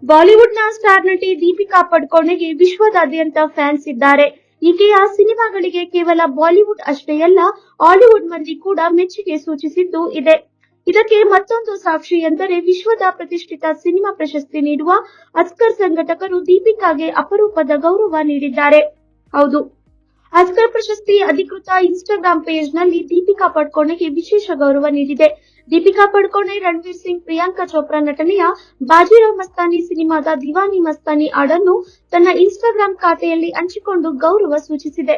ಬಾಲಿವುಡ್ನ ಸ್ಟಾರ್ ನಟಿ ದೀಪಿಕಾ ಪಡುಕೋಣೆಗೆ ವಿಶ್ವದಾದ್ಯಂತ ಫ್ಯಾನ್ಸ್ ಇದ್ದಾರೆ. ಈಕೆಯ ಸಿನಿಮಾಗಳಿಗೆ ಕೇವಲ ಬಾಲಿವುಡ್ ಅಷ್ಟೇ ಅಲ್ಲ, ಹಾಲಿವುಡ್ ಮಂದಿ ಕೂಡ ಮೆಚ್ಚುಗೆ ಸೂಚಿಸಿದ್ದು ಇದೆ. ಇದಕ್ಕೆ ಮತ್ತೊಂದು ಸಾಕ್ಷಿ ಎಂದರೆ ವಿಶ್ವದ ಪ್ರತಿಷ್ಠಿತ ಸಿನಿಮಾ ಪ್ರಶಸ್ತಿ ನೀಡುವ ಆಸ್ಕರ್ ಸಂಘಟಕರು ದೀಪಿಕಾಗೆ ಅಪರೂಪದ ಗೌರವ ನೀಡಿದ್ದಾರೆ. ಹೌದು, ಆಸ್ಕರ್ ಪ್ರಶಸ್ತಿ ಅಧಿಕೃತ ಇನ್ಸ್ಟಾಗ್ರಾಂ ಪೇಜ್ನಲ್ಲಿ ದೀಪಿಕಾ ಪಡುಕೋಣೆಗೆ ವಿಶೇಷ ಗೌರವ ನೀಡಿದೆ. ದೀಪಿಕಾ ಪಡುಕೋಣೆ ರಣವೀರ್ ಸಿಂಗ್, ಪ್ರಿಯಾಂಕಾ ಚೋಪ್ರಾ ನಟನೆಯ ಬಾಜಿರಾವ್ ಮಸ್ತಾನಿ ಸಿನಿಮಾದ ದಿವಾನಿ ಮಸ್ತಾನಿ ಹಾಡನ್ನು ತನ್ನ ಇನ್ಸ್ಟಾಗ್ರಾಂ ಖಾತೆಯಲ್ಲಿ ಹಂಚಿಕೊಂಡು ಗೌರವ ಸೂಚಿಸಿದೆ.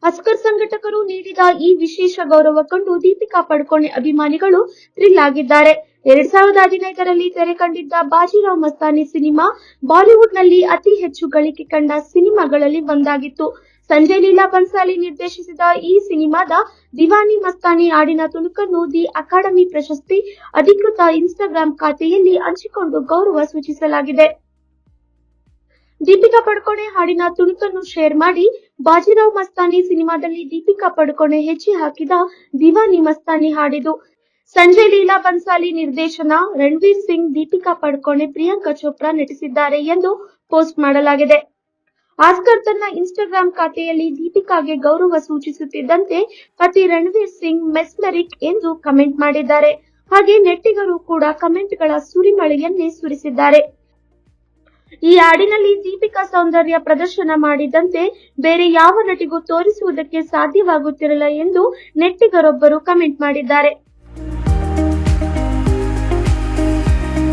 ಆಸ್ಕರ್ ಸಂಘಟಕರು ನೀಡಿದ ಈ ವಿಶೇಷ ಗೌರವ ಕಂಡು ದೀಪಿಕಾ ಪಡುಕೋಣೆ ಅಭಿಮಾನಿಗಳು ಥ್ರಿಲ್ ಆಗಿದ್ದಾರೆ. 2015ರಲ್ಲಿ ತೆರೆ ಕಂಡಿದ್ದ ಬಾಜಿರಾವ್ ಮಸ್ತಾನಿ ಸಿನಿಮಾ ಬಾಲಿವುಡ್ನಲ್ಲಿ ಅತಿ ಹೆಚ್ಚು ಗಳಿಕೆ ಕಂಡ ಸಿನಿಮಾಗಳಲ್ಲಿ ಒಂದಾಗಿತ್ತು. ಸಂಜಯ್ ಲೀಲಾ ಬನ್ಸಾಲಿ ನಿರ್ದೇಶಿಸಿದ ಈ ಸಿನಿಮಾದ ದಿವಾನಿ ಮಸ್ತಾನಿ ಹಾಡಿನ ತುಣುಕನ್ನು ದಿ ಅಕಾಡೆಮಿ ಪ್ರಶಸ್ತಿ ಅಧಿಕೃತ ಇನ್ಸ್ಟಾಗ್ರಾಂ ಖಾತೆಯಲ್ಲಿ ಹಂಚಿಕೊಂಡು ಗೌರವ ಸೂಚಿಸಲಾಗಿದೆ. ದೀಪಿಕಾ ಪಡುಕೋಣೆ ಹಾಡಿನ ತುಣುಕನ್ನು ಶೇರ್ ಮಾಡಿ, ಬಾಜಿರಾವ್ ಮಸ್ತಾನಿ ಸಿನಿಮಾದಲ್ಲಿ ದೀಪಿಕಾ ಪಡುಕೋಣೆ ಹೆಜ್ಜೆ ಹಾಕಿದ ದಿವಾನಿ ಮಸ್ತಾನಿ ಹಾಡಿದು. ಸಂಜಯ್ ಲೀಲಾ ಬನ್ಸಾಲಿ ನಿರ್ದೇಶನ, ರಣವೀರ್ ಸಿಂಗ್, ದೀಪಿಕಾ ಪಡುಕೋಣೆ, ಪ್ರಿಯಾಂಕಾ ಚೋಪ್ರಾ ನಟಿಸಿದ್ದಾರೆ ಎಂದು ಪೋಸ್ಟ್ ಮಾಡಲಾಗಿದೆ. ಆಸ್ಕರ್ ತನ್ನ ಇನ್ಸ್ಟಾಗ್ರಾಂ ಖಾತೆಯಲ್ಲಿ ದೀಪಿಕಾಗೆ ಗೌರವ ಸೂಚಿಸುತ್ತಿದ್ದಂತೆ ಪತಿ ರಣವೀರ್ ಸಿಂಗ್ ಮೆಸ್ಮರಿಕ್ ಎಂದು ಕಮೆಂಟ್ ಮಾಡಿದ್ದಾರೆ. ಹಾಗೆ ನೆಟ್ಟಿಗರು ಕೂಡ ಕಮೆಂಟ್ಗಳ ಸುರಿಮಳೆಯನ್ನೇ ಸುರಿಸಿದ್ದಾರೆ. ಈ ಹಾಡಿನಲ್ಲಿ ದೀಪಿಕಾ ಸೌಂದರ್ಯ ಪ್ರದರ್ಶನ ಮಾಡಿದಂತೆ ಬೇರೆ ಯಾವ ನಟಿಗೂ ತೋರಿಸುವುದಕ್ಕೆ ಸಾಧ್ಯವಾಗುತ್ತಿರಲಿಲ್ಲ ಎಂದು ನೆಟ್ಟಿಗರೊಬ್ಬರು ಕಮೆಂಟ್ ಮಾಡಿದ್ದಾರೆ.